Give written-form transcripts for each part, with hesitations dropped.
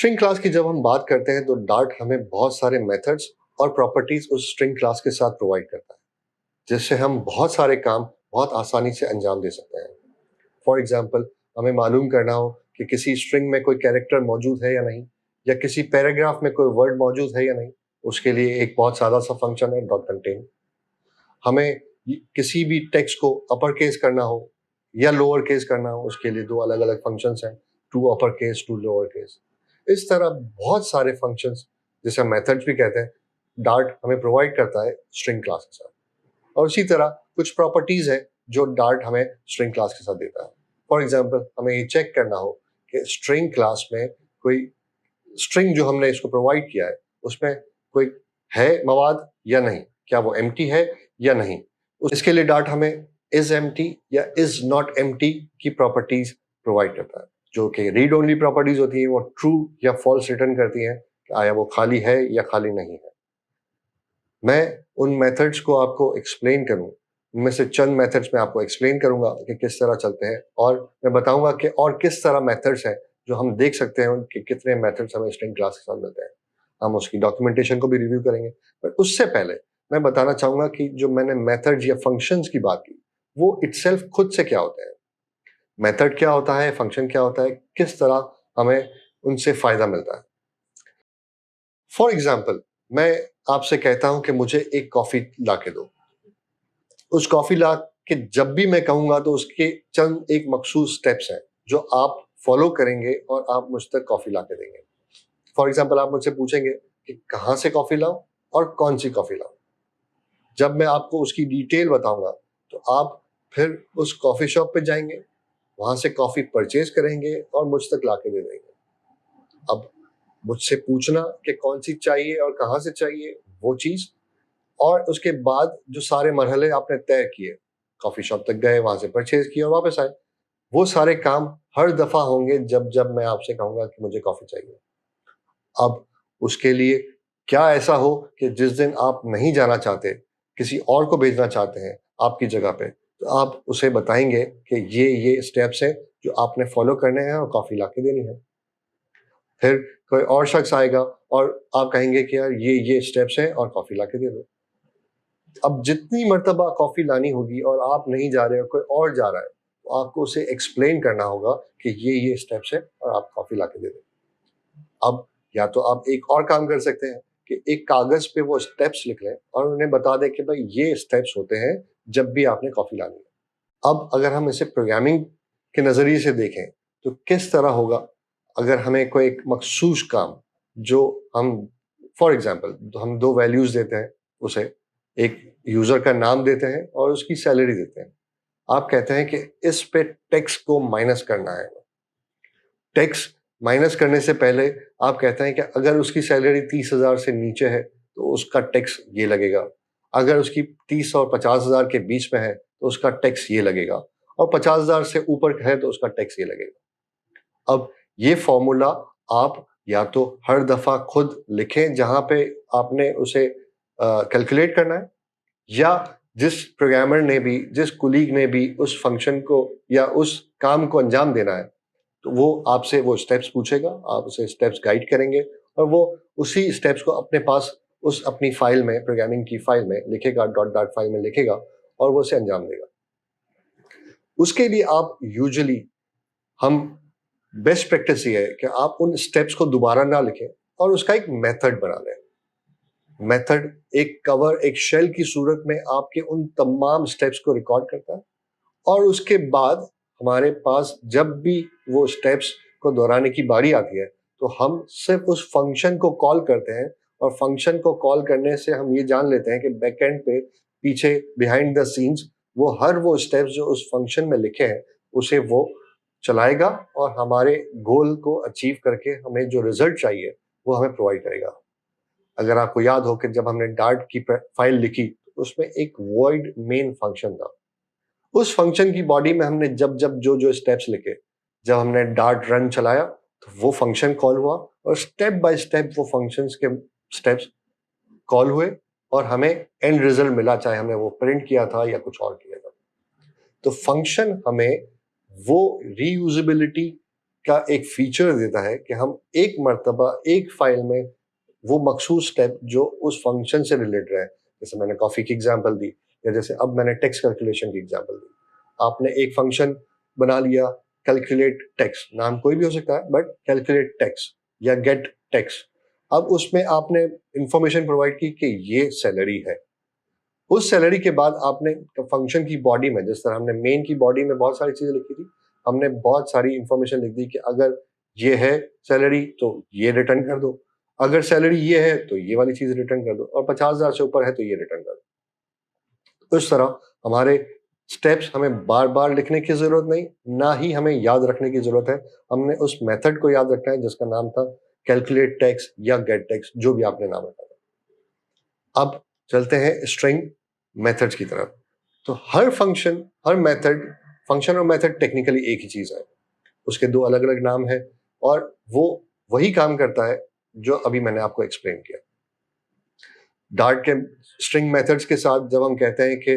String class की जब हम बात करते हैं तो डार्ट हमें बहुत सारे मेथड्स और प्रॉपर्टीज उस स्ट्रिंग क्लास के साथ प्रोवाइड करता है, जिससे हम बहुत सारे काम बहुत आसानी से अंजाम दे सकते हैं। फॉर एग्जाम्पल, हमें मालूम करना हो कि किसी स्ट्रिंग में कोई कैरेक्टर मौजूद है या नहीं, या किसी पैराग्राफ में कोई वर्ड मौजूद है या नहीं, उसके लिए एक बहुत सादा सा फंक्शन है डॉट कंटेन। हमें किसी भी टेक्स्ट को अपर केस करना हो या लोअर केस करना हो, उसके लिए दो अलग अलग फंक्शंस हैं, to upper case to lower case. इस तरह बहुत सारे फंक्शंस, जिसे हम मेथड्स भी कहते हैं, डार्ट हमें प्रोवाइड करता है स्ट्रिंग क्लास के साथ। और इसी तरह कुछ प्रॉपर्टीज है जो डार्ट हमें स्ट्रिंग क्लास के साथ देता है। फॉर एग्जाम्पल, हमें ये चेक करना हो कि स्ट्रिंग क्लास में कोई स्ट्रिंग जो हमने इसको प्रोवाइड किया है उसमें कोई है मवाद या नहीं, क्या वो एम्प्टी है या नहीं। इसके लिए डार्ट हमें इज एम्प्टी या इज नॉट एम्प्टी की प्रॉपर्टीज प्रोवाइड करता है, जो कि रीड ओनली प्रॉपर्टीज होती है। वो ट्रू या फॉल्स रिटर्न करती हैं कि आया वो खाली है या खाली नहीं है। मैं उन मेथड्स को आपको एक्सप्लेन करूं, उनमें से चंद मेथड्स मैं आपको एक्सप्लेन करूंगा कि किस तरह चलते हैं, और मैं बताऊंगा कि और किस तरह मेथड्स हैं जो हम देख सकते हैं कि कितने मेथड्स हमें स्ट्रिंग क्लास के साथ मिलते हैं। हम उसकी डॉक्यूमेंटेशन को भी रिव्यू करेंगे, पर उससे पहले मैं बताना चाहूंगा कि जो मैंने मेथड्स या फंक्शंस की बात की, वो इटसेल्फ खुद से क्या होते हैं, मेथड क्या होता है, फंक्शन क्या होता है, किस तरह हमें उनसे फायदा मिलता है। फॉर एग्जाम्पल, मैं आपसे कहता हूं कि मुझे एक कॉफी ला के दो। उस कॉफी ला के जब भी मैं कहूंगा तो उसके चंद एक मखसूस स्टेप्स हैं जो आप फॉलो करेंगे और आप मुझ तक कॉफी ला के देंगे। फॉर एग्जाम्पल, आप मुझसे पूछेंगे कि कहाँ से कॉफी लाऊं और कौन सी कॉफी लाऊं। जब मैं आपको उसकी डिटेल बताऊंगा तो आप फिर उस कॉफी शॉप पे जाएंगे, वहां से कॉफी परचेज करेंगे और मुझ तक ला के दे देंगे। अब मुझसे पूछना कि कौन सी चाहिए और कहाँ से चाहिए, वो चीज, और उसके बाद जो सारे मरहले आपने तय किए, कॉफी शॉप तक गए, वहां से परचेज किया और वापस आए, वो सारे काम हर दफा होंगे जब जब मैं आपसे कहूंगा कि मुझे कॉफी चाहिए। अब उसके लिए क्या ऐसा हो कि जिस दिन आप नहीं जाना चाहते, किसी और को भेजना चाहते हैं आपकी जगह पे, तो आप उसे बताएंगे कि ये स्टेप्स हैं जो आपने फॉलो करने हैं और कॉफी ला के देनी है। फिर कोई और शख्स आएगा और आप कहेंगे कि यार ये स्टेप्स हैं और कॉफी ला के दे दो। अब जितनी मर्तबा कॉफी लानी होगी और आप नहीं जा रहे हो, कोई और जा रहा है, तो आपको उसे एक्सप्लेन करना होगा कि ये स्टेप्स है और आप कॉफी ला के दे दें। अब या तो आप एक और काम कर सकते हैं कि एक कागज पे वो स्टेप्स लिख लें और उन्हें बता दें कि भाई ये स्टेप्स होते हैं जब भी आपने कॉफी लानी है। अब अगर हम इसे प्रोग्रामिंग के नजरिए से देखें तो किस तरह होगा अगर हमें कोई एक मखसूस काम, जो हम फॉर एग्जाम्पल हम दो वैल्यूज देते हैं, उसे एक यूजर का नाम देते हैं और उसकी सैलरी देते हैं। आप कहते हैं कि इस पे टैक्स को माइनस करना है। टैक्स माइनस करने से पहले आप कहते हैं कि अगर उसकी सैलरी 30,000 से नीचे है तो उसका टैक्स ये लगेगा, अगर उसकी 30 और 50,000 के बीच में है तो उसका टैक्स ये लगेगा, और 50,000 से ऊपर है तो उसका टैक्स ये लगेगा। अब ये फॉर्मूला आप या तो हर दफा खुद लिखें जहां पे आपने उसे कैलकुलेट करना है, या जिस प्रोग्रामर ने भी, जिस कुलीग ने भी उस फंक्शन को या उस काम को अंजाम देना है, तो वो आपसे वो स्टेप्स पूछेगा, आप उसे स्टेप्स गाइड करेंगे और वो उसी स्टेप्स को अपने पास उस अपनी फाइल में, प्रोग्रामिंग की फाइल में लिखेगा, डॉट डॉट फाइल में लिखेगा और वो उसे अंजाम देगा। उसके लिए आप यूजुअली, हम बेस्ट प्रैक्टिस ये है कि आप उन स्टेप्स को दोबारा ना लिखें और उसका एक मेथड बना लें। मेथड एक कवर, एक शेल की सूरत में आपके उन तमाम स्टेप्स को रिकॉर्ड करता है, और उसके बाद हमारे पास जब भी वो स्टेप्स को दोहराने की बारी आती है तो हम सिर्फ उस फंक्शन को कॉल करते हैं, और फंक्शन को कॉल करने से हम ये जान लेते हैं कि बैकएंड पे, पीछे बिहाइंड द सीन्स, वो हर वो स्टेप्स जो उस फंक्शन में लिखे हैं उसे वो चलाएगा और हमारे गोल को अचीव करके हमें जो रिजल्ट चाहिए वो हमें प्रोवाइड करेगा। अगर आपको याद हो कि जब हमने डार्ट की फाइल लिखी तो उसमें एक वॉइड मेन फंक्शन था। उस फंक्शन की बॉडी में हमने जब जब जो जो स्टेप्स लिखे, जब हमने डार्ट रन चलाया तो वो फंक्शन कॉल हुआ और स्टेप बाय स्टेप वो फंक्शंस के स्टेप्स कॉल हुए और हमें एंड रिजल्ट मिला, चाहे हमने वो प्रिंट किया था या कुछ और किया था। तो फंक्शन हमें वो रीयूजेबिलिटी का एक फीचर देता है कि हम एक मर्तबा एक फाइल में वो मखसूस स्टेप जो उस फंक्शन से रिलेटेड है, जैसे मैंने कॉफ़ी की एग्जांपल दी, या जैसे अब मैंने टेक्स्ट कैलकुलेशन की एग्जांपल दी। आपने एक फंक्शन बना लिया, कैलकुलेट टेक्स्ट, नाम कोई भी हो सकता है, बट कैलकुलेट टेक्स्ट या गेट टेक्स्ट। अब उसमें आपने इंफॉर्मेशन प्रोवाइड की कि ये सैलरी है। उस सैलरी के बाद आपने फंक्शन की बॉडी में, जिस तरह हमने मेन की बॉडी में बहुत सारी चीजें लिखी थी, हमने बहुत सारी इंफॉर्मेशन लिख दी कि अगर ये है सैलरी तो ये रिटर्न कर दो, अगर सैलरी ये है तो ये वाली चीज रिटर्न कर दो, और 50,000 से ऊपर है तो ये रिटर्न कर दो। इस तरह हमारे स्टेप्स हमें बार बार लिखने की जरूरत नहीं, ना ही हमें याद रखने की जरूरत है। हमने उस मेथड को याद रखना है जिसका नाम था कैलकुलेट टेक्स्ट या गेट टेक्स्ट, जो भी आपने नाम रखा। अब चलते हैं स्ट्रिंग मेथड्स की तरफ। तो हर फंक्शन, हर मेथड, फंक्शन और मेथड टेक्निकली एक ही चीज है, उसके दो अलग अलग नाम है, और वो वही काम करता है जो अभी मैंने आपको एक्सप्लेन किया। डार्ट के स्ट्रिंग मेथड्स के साथ जब हम कहते हैं कि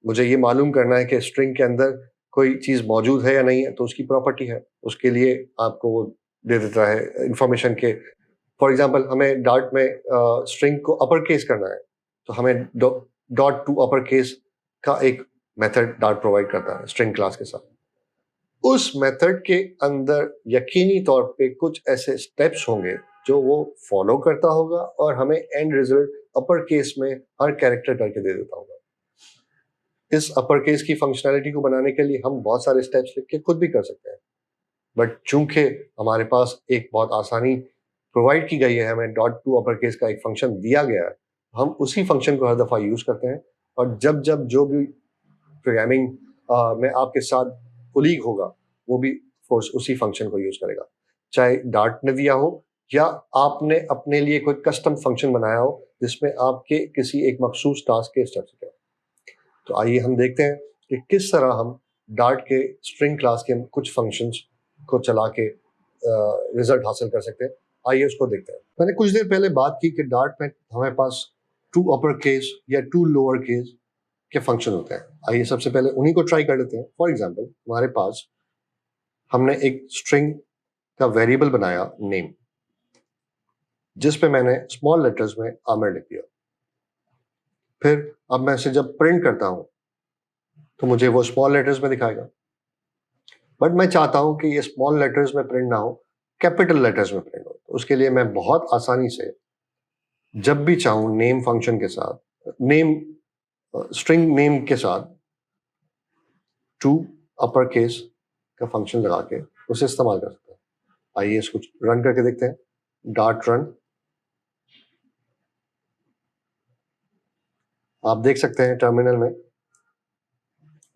मुझे ये मालूम करना है कि स्ट्रिंग के अंदर कोई चीज मौजूद है या नहीं है, तो उसकी प्रॉपर्टी है, उसके लिए आपको वो दे देता है इंफॉर्मेशन के। फॉर एग्जाम्पल, हमें डार्ट में स्ट्रिंग को अपर केस करना है, तो हमें डॉट टू अपर केस का एक मेथड डार्ट प्रोवाइड करता है स्ट्रिंग क्लास के साथ। उस मेथड के अंदर यकीनी तौर पे कुछ ऐसे स्टेप्स होंगे जो वो फॉलो करता होगा, और हमें एंड रिजल्ट अपर केस में हर कैरेक्टर करके दे देता होगा। इस अपर केस की फंक्शनैलिटी को बनाने के लिए हम बहुत सारे स्टेप्स लिख के खुद भी कर सकते हैं, बट चूंकि हमारे पास एक बहुत आसानी प्रोवाइड की गई है, हमें डॉट टू अपर केस का एक फंक्शन दिया गया है, हम उसी फंक्शन को हर दफा यूज करते हैं। और जब जब जो भी प्रोग्रामिंग में आपके साथ कोलीग होगा, वो भी फोर्स उसी फंक्शन को यूज करेगा, चाहे डार्ट ने दिया हो या आपने अपने लिए कोई कस्टम फंक्शन बनाया हो जिसमें आपके किसी एक मखसूस टास्क के स्टेप्स थे। तो आइए हम देखते हैं कि किस तरह हम डार्ट के स्ट्रिंग क्लास के कुछ फंक्शंस को चला के रिजल्ट हासिल कर सकते हैं। आइए उसको देखते हैं। मैंने कुछ देर पहले बात की कि डार्ट में हमारे पास टू अपर केस या टू लोअर केस के फंक्शन होते हैं। आइए सबसे पहले उन्हीं को ट्राई कर लेते हैं। फॉर एग्जाम्पल, हमारे पास हमने एक स्ट्रिंग का वेरिएबल बनाया नेम, जिस पे मैंने स्मॉल लेटर्स में आमिर लिख दिया। फिर अब मैं इसे जब प्रिंट करता हूं तो मुझे वो स्मॉल लेटर्स में दिखाएगा, बट मैं चाहता हूं कि ये स्मॉल लेटर्स में प्रिंट ना हो, कैपिटल लेटर्स में प्रिंट हो। तो उसके लिए मैं बहुत आसानी से जब भी चाहूं नेम फंक्शन के साथ, नेम स्ट्रिंग नेम के साथ टू अपर केस का फंक्शन लगा के उसे इस्तेमाल कर सकते हैं। आइए इसको रन करके देखते हैं। Dot run. आप देख सकते हैं टर्मिनल में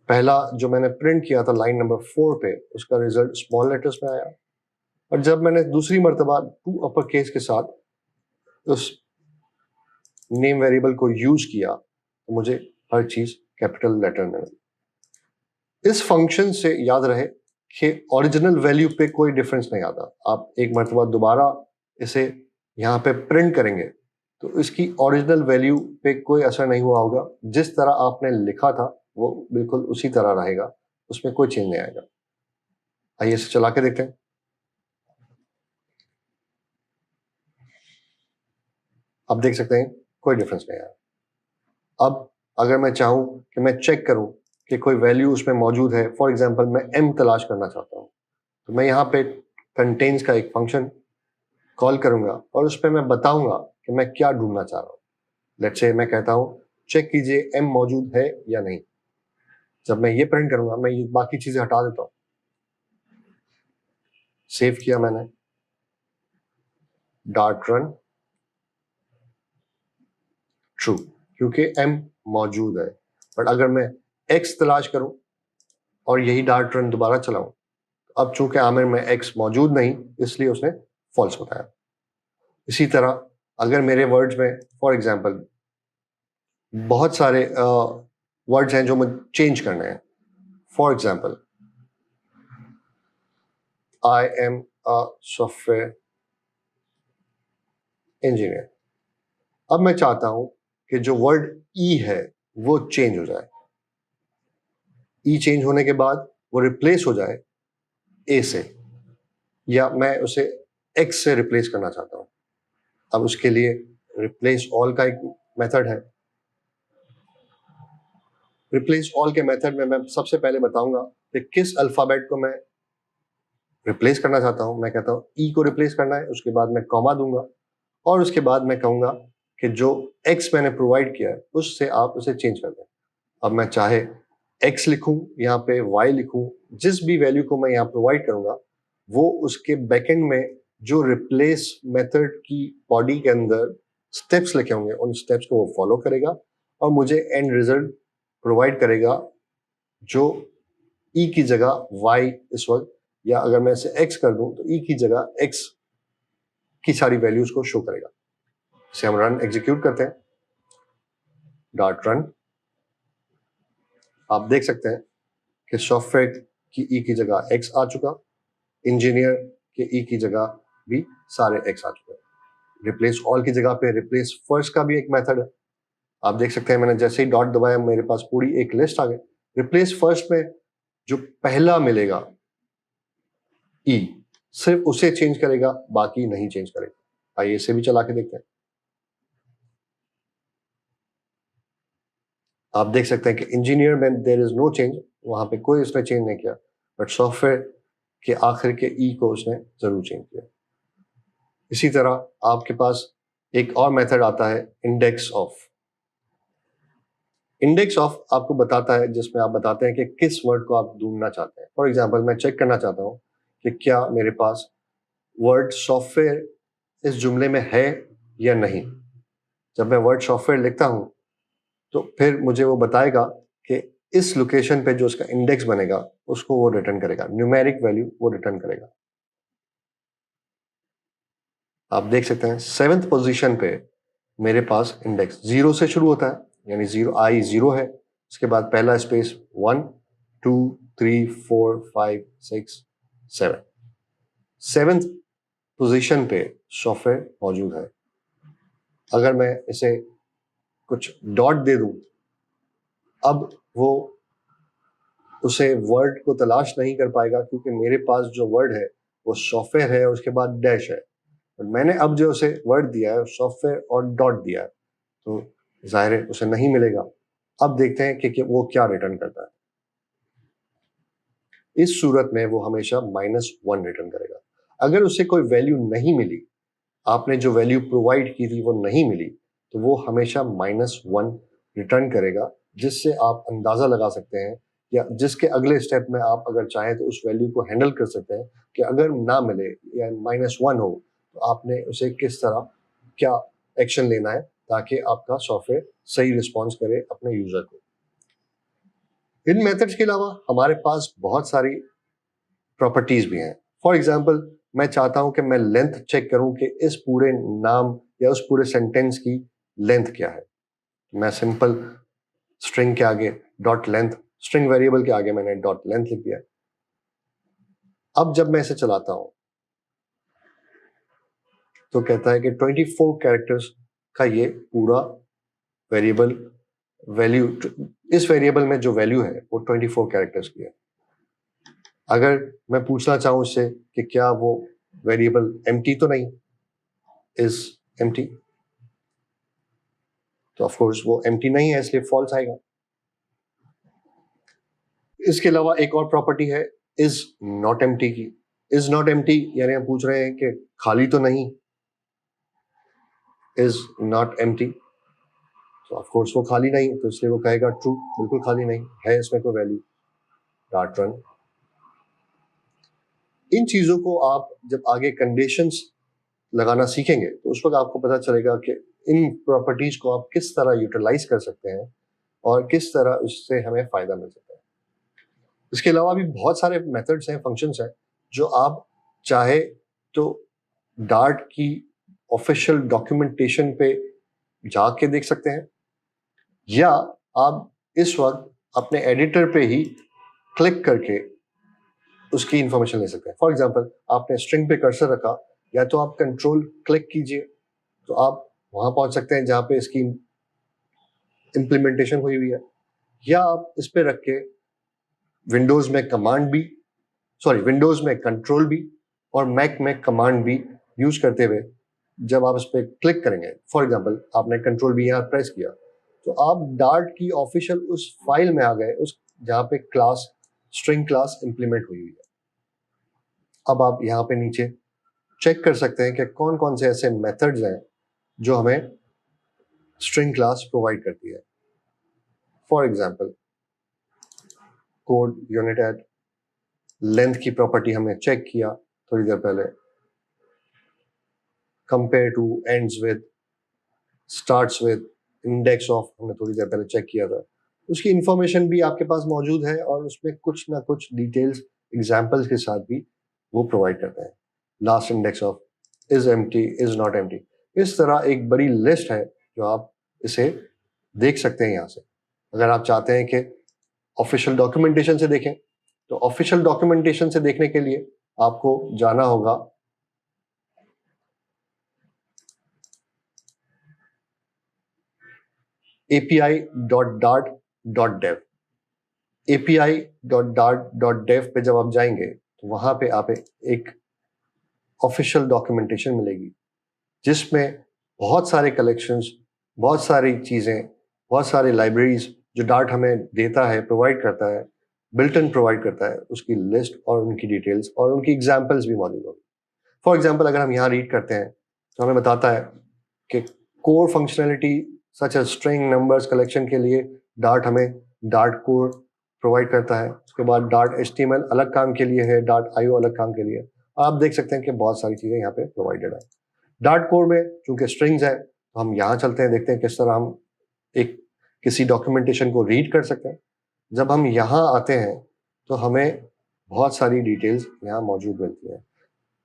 पहला जो मैंने प्रिंट किया था लाइन नंबर 4 पे, उसका रिजल्ट स्मॉल लेटर्स में आया, और जब मैंने दूसरी मर्तबा टू अपर केस के साथ उस नेम वेरिएबल को यूज किया तो मुझे हर चीज कैपिटल लेटर में मिली। इस फंक्शन से याद रहे कि ओरिजिनल वैल्यू पे कोई डिफरेंस नहीं आता। आप एक मर्तबा दोबारा इसे यहाँ पे प्रिंट करेंगे तो इसकी ओरिजिनल वैल्यू पे कोई असर नहीं हुआ होगा। जिस तरह आपने लिखा था वो बिल्कुल उसी तरह रहेगा, उसमें कोई चेंज नहीं आएगा। आइए इसे चला के देखते हैं। आप देख सकते हैं कोई डिफरेंस नहीं आया। अब अगर मैं चाहूं कि मैं चेक करूं कि कोई वैल्यू उसमें मौजूद है, फॉर एग्जांपल मैं m तलाश करना चाहता हूं, तो मैं यहाँ पे कंटेन्स का एक फंक्शन कॉल करूंगा और उस पर मैं बताऊंगा कि मैं क्या ढूंढना चाह रहा हूँ। लेट्स से मैं कहता हूँ चेक कीजिए m मौजूद है या नहीं। जब मैं ये प्रिंट करूंगा, मैं ये बाकी चीजें हटा देता हूँ। सेव किया मैंने, डॉट रन, ट्रू, क्योंकि m मौजूद है। बट अगर मैं x तलाश करूं और यही डॉट रन दोबारा चलाऊं, अब चूंकि आमिर में x मौजूद नहीं, इसलिए उसने फॉल्स बताया। इसी तरह अगर मेरे वर्ड्स में फॉर एग्जांपल बहुत सारे वर्ड्स हैं जो मुझे चेंज करने हैं, for example I am a software engineer. अब मैं चाहता हूं कि जो वर्ड ई है वो चेंज हो जाए। ई चेंज होने के बाद वो रिप्लेस हो जाए ए से। या मैं उसे एक्स से रिप्लेस करना चाहता हूँ। अब उसके लिए रिप्लेस ऑल का एक मेथड है। रिप्लेस ऑल के मेथड में मैं सबसे पहले बताऊंगा कि किस अल्फाबेट को मैं रिप्लेस करना चाहता हूं। मैं कहता हूं ई को रिप्लेस करना है, उसके बाद मैं कॉमा दूंगा और उसके बाद मैं कहूंगा कि जो एक्स मैंने प्रोवाइड किया है उससे आप उसे चेंज कर दें। अब मैं चाहे एक्स लिखूं, यहाँ पे वाई लिखूं, जिस भी वैल्यू को मैं यहाँ प्रोवाइड करूंगा वो उसके बैकएंड में जो रिप्लेस मेथड की बॉडी के अंदर स्टेप्स लिखे होंगे उन स्टेप्स को वो फॉलो करेगा और मुझे एंड रिजल्ट प्रोवाइड करेगा जो ई की जगह वाई इस वक्त, या अगर मैं इसे एक्स कर दूं तो ई की जगह एक्स की सारी वैल्यूज को शो करेगा। इसे हम रन एग्जीक्यूट करते हैं, डॉट रन। आप देख सकते हैं कि सॉफ्टवेयर की ई की जगह एक्स आ चुका, इंजीनियर के ई की जगह भी सारे एक्स आ चुके हैं। रिप्लेस ऑल की जगह पे रिप्लेस फर्स्ट का भी एक मेथड है। आप देख सकते हैं मैंने जैसे ही डॉट दबाया मेरे पास पूरी एक लिस्ट आ गई। रिप्लेस फर्स्ट में जो पहला मिलेगा ई सिर्फ उसे चेंज करेगा, बाकी नहीं चेंज करेगा। आइए इसे भी चला के देखते हैं। आप देख सकते हैं कि इंजीनियर में देयर इज नो चेंज, वहां पे कोई उसने चेंज नहीं किया, बट सॉफ्टवेयर के आखिर के ई को उसने जरूर चेंज किया। इसी तरह आपके पास एक और मेथड आता है इंडेक्स ऑफ। इंडेक्स ऑफ आपको बताता है, जिसमें आप बताते हैं कि किस वर्ड को आप ढूंढना चाहते हैं। फॉर एग्जाम्पल मैं चेक करना चाहता हूं कि क्या मेरे पास वर्ड सॉफ्टवेयर इस जुमले में है या नहीं। जब मैं वर्ड सॉफ्टवेयर लिखता हूं तो फिर मुझे वो बताएगा कि इस लोकेशन पे जो उसका इंडेक्स बनेगा उसको वो रिटर्न करेगा, न्यूमेरिक वैल्यू वो रिटर्न करेगा। आप देख सकते हैं 7th पोजीशन पे मेरे पास इंडेक्स 0 से शुरू होता है, यानी 0 आई 0 है, उसके बाद पहला स्पेस 1 2 3 4 5 6 7, 7th पोजीशन पे सॉफ्टवेयर मौजूद है। अगर मैं इसे कुछ डॉट दे दूं, अब वो उसे वर्ड को तलाश नहीं कर पाएगा, क्योंकि मेरे पास जो वर्ड है वो सॉफ्टवेयर है, उसके बाद डैश है। और मैंने अब जो उसे वर्ड दिया है सॉफ्टवेयर और डॉट दिया है, तो जाहिर है उसे नहीं मिलेगा। अब देखते हैं कि वो क्या रिटर्न करता है। इस सूरत में वो हमेशा -1 रिटर्न करेगा। अगर उसे कोई वैल्यू नहीं मिली, आपने जो वैल्यू प्रोवाइड की थी वो नहीं मिली, तो वो हमेशा -1 रिटर्न करेगा, जिससे आप अंदाजा लगा सकते हैं या जिसके अगले स्टेप में आप अगर चाहें तो उस वैल्यू को हैंडल कर सकते हैं कि अगर ना मिले या -1 हो तो आपने उसे किस तरह क्या एक्शन लेना है ताकि आपका सॉफ्टवेयर सही रिस्पॉन्स करे अपने यूजर को। इन मेथड्स के अलावा हमारे पास बहुत सारी प्रॉपर्टीज भी हैं। फॉर एग्जाम्पल मैं चाहता हूं कि मैं लेंथ चेक करूं कि इस पूरे नाम या उस पूरे सेंटेंस की लेंथ क्या है। मैं सिंपल स्ट्रिंग के आगे डॉट लेंथ, स्ट्रिंग वेरिएबल के आगे मैंने डॉट लेंथ लिख दिया। अब जब मैं इसे चलाता हूं तो कहता है कि 24 कैरेक्टर्स का ये पूरा वेरिएबल वैल्यू, इस वेरिएबल में जो वैल्यू है वो 24 कैरेक्टर्स की है। अगर मैं पूछना चाहूं इससे कि क्या वो वेरिएबल एम्प्टी तो नहीं, इज एम्प्टी, तो ऑफ कोर्स वो एम्प्टी नहीं है, इसलिए फॉल्स आएगा। इसके अलावा एक और प्रॉपर्टी है इज नॉट एम्प्टी की। इज नॉट एम्प्टी यानी हम पूछ रहे हैं कि खाली तो नहीं, इज नॉट एम्प्टी, तो ऑफ कोर्स वो खाली नहीं, तो इसलिए वो कहेगा ट्रू, बिल्कुल खाली नहीं है, इसमें कोई वैल्यू, डॉट रन। इन चीजों को आप जब आगे कंडीशंस लगाना सीखेंगे तो उस वक्त आपको पता चलेगा कि इन प्रॉपर्टीज को आप किस तरह यूटिलाइज कर सकते हैं और किस तरह उससे हमें फायदा मिल सकता है। इसके अलावा भी बहुत सारे मेथड्स हैं, फंक्शंस हैं, जो आप चाहे तो डार्ट की ऑफिशियल डॉक्यूमेंटेशन पे जाके देख सकते हैं, या आप इस वक्त अपने एडिटर पे ही क्लिक करके उसकी इंफॉर्मेशन ले सकते हैं। फॉर एग्जांपल आपने स्ट्रिंग पे कर्सर रखा, या तो आप कंट्रोल क्लिक कीजिए तो आप वहां पहुंच सकते हैं जहां पे इसकी इंप्लीमेंटेशन हुई हुई है, या आप इस पे रख के विंडोज में कंट्रोल भी और मैक में कमांड भी यूज करते हुए जब आप इस पर क्लिक करेंगे, फॉर एग्जाम्पल आपने कंट्रोल भी यहाँ प्रेस किया, तो आप डार्ट की ऑफिशियल उस फाइल में आ गए, उस जहाँ पे क्लास स्ट्रिंग क्लास इंप्लीमेंट हुई है। अब आप यहाँ पे नीचे चेक कर सकते हैं कि कौन कौन से ऐसे मेथड्स हैं जो हमें स्ट्रिंग क्लास प्रोवाइड करती है। For example code unit at, length की प्रॉपर्टी हमने चेक किया थोड़ी देर पहले, compare to, ends with, starts with, index of हमने थोड़ी देर पहले चेक किया था। उसकी इंफॉर्मेशन भी आपके पास मौजूद है और उसमें कुछ ना कुछ डिटेल्स एग्जाम्पल्स के साथ भी वो प्रोवाइड करते हैं। Last index of, is empty, is not empty, इस तरह एक बड़ी लिस्ट है जो आप इसे देख सकते हैं यहाँ से। अगर आप चाहते हैं कि ऑफिशियल डॉक्यूमेंटेशन से देखें, तो ऑफिशियल डॉक्यूमेंटेशन से देखने के लिए आपको जाना होगा api.dart.dev। api.dart.dev पे जब आप जाएंगे तो वहां पे आप एक ऑफिशियल डॉक्यूमेंटेशन मिलेगी जिसमें बहुत सारे कलेक्शंस, बहुत सारी चीज़ें, बहुत सारी लाइब्रेरीज जो डार्ट हमें देता है, प्रोवाइड करता है, बिल्ट इन प्रोवाइड करता है, उसकी लिस्ट और उनकी डिटेल्स और उनकी एग्जाम्पल्स भी मौजूद होगी। फॉर एग्जाम्पल अगर हम यहाँ रीड करते हैं तो हमें बताता है कि core functionality such as string numbers collection के लिए डार्ट हमें डार्ट कोर प्रोवाइड करता है। उसके बाद डार्ट HTML अलग काम के लिए है, डार्ट IO अलग काम के लिए। आप देख सकते हैं कि बहुत सारी चीज़ें यहाँ पे प्रोवाइडेड है। डार्ट कोर में चूंकि स्ट्रिंग्स है तो हम यहाँ चलते हैं, देखते हैं किस तरह हम एक किसी डॉक्यूमेंटेशन को रीड कर सकते हैं। जब हम यहाँ आते हैं तो हमें बहुत सारी डिटेल्स यहाँ मौजूद मिलती है।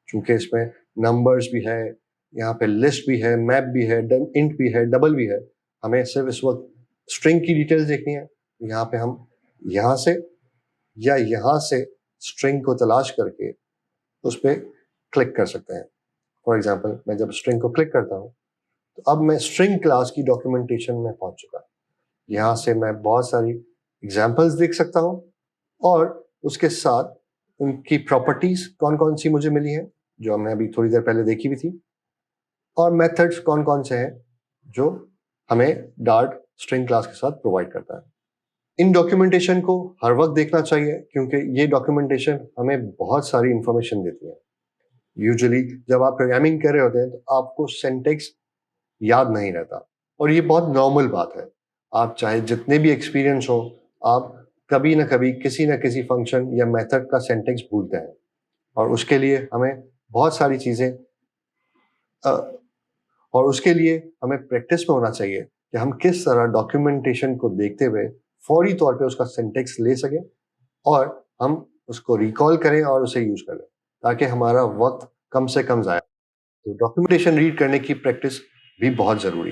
चूंकि इसमें नंबर्स भी है, यहाँ पे लिस्ट भी है, मैप भी है, इंट भी है, डबल भी है। हमें सिर्फ इस वक्त स्ट्रिंग की डिटेल्स देखनी है, यहाँ पे हम यहाँ से या यहाँ से स्ट्रिंग को तलाश करके उस पर क्लिक कर सकते हैं। फॉर एग्जाम्पल मैं जब स्ट्रिंग को क्लिक करता हूँ तो अब मैं स्ट्रिंग क्लास की डॉक्यूमेंटेशन में पहुंच चुका। यहाँ से मैं बहुत सारी एग्जाम्पल्स देख सकता हूँ और उसके साथ उनकी प्रॉपर्टीज कौन कौन सी मुझे मिली हैं जो हमने अभी थोड़ी देर पहले देखी भी थी, और मेथड्स कौन कौन से हैं जो हमें डार्ट स्ट्रिंग क्लास के साथ प्रोवाइड करता है। इन डॉक्यूमेंटेशन को हर वक्त देखना चाहिए क्योंकि ये डॉक्यूमेंटेशन हमें बहुत सारी इंफॉर्मेशन देती है। यूजुअली जब आप प्रोग्रामिंग कर रहे होते हैं तो आपको सिंटेक्स याद नहीं रहता और ये बहुत नॉर्मल बात है। आप चाहे जितने भी एक्सपीरियंस हो, आप कभी ना कभी किसी ना किसी फंक्शन या मेथड का सिंटेक्स भूलते हैं और उसके लिए हमें बहुत सारी चीज़ें और उसके लिए हमें प्रैक्टिस में होना चाहिए कि हम किस तरह डॉक्यूमेंटेशन को देखते हुए फौरी तौर पे उसका सिंटेक्स ले सकें और हम उसको रिकॉल करें और उसे यूज करें ताकि हमारा वक्त कम से कम जाए। तो डॉक्यूमेंटेशन रीड करने की प्रैक्टिस भी बहुत ज़रूरी है।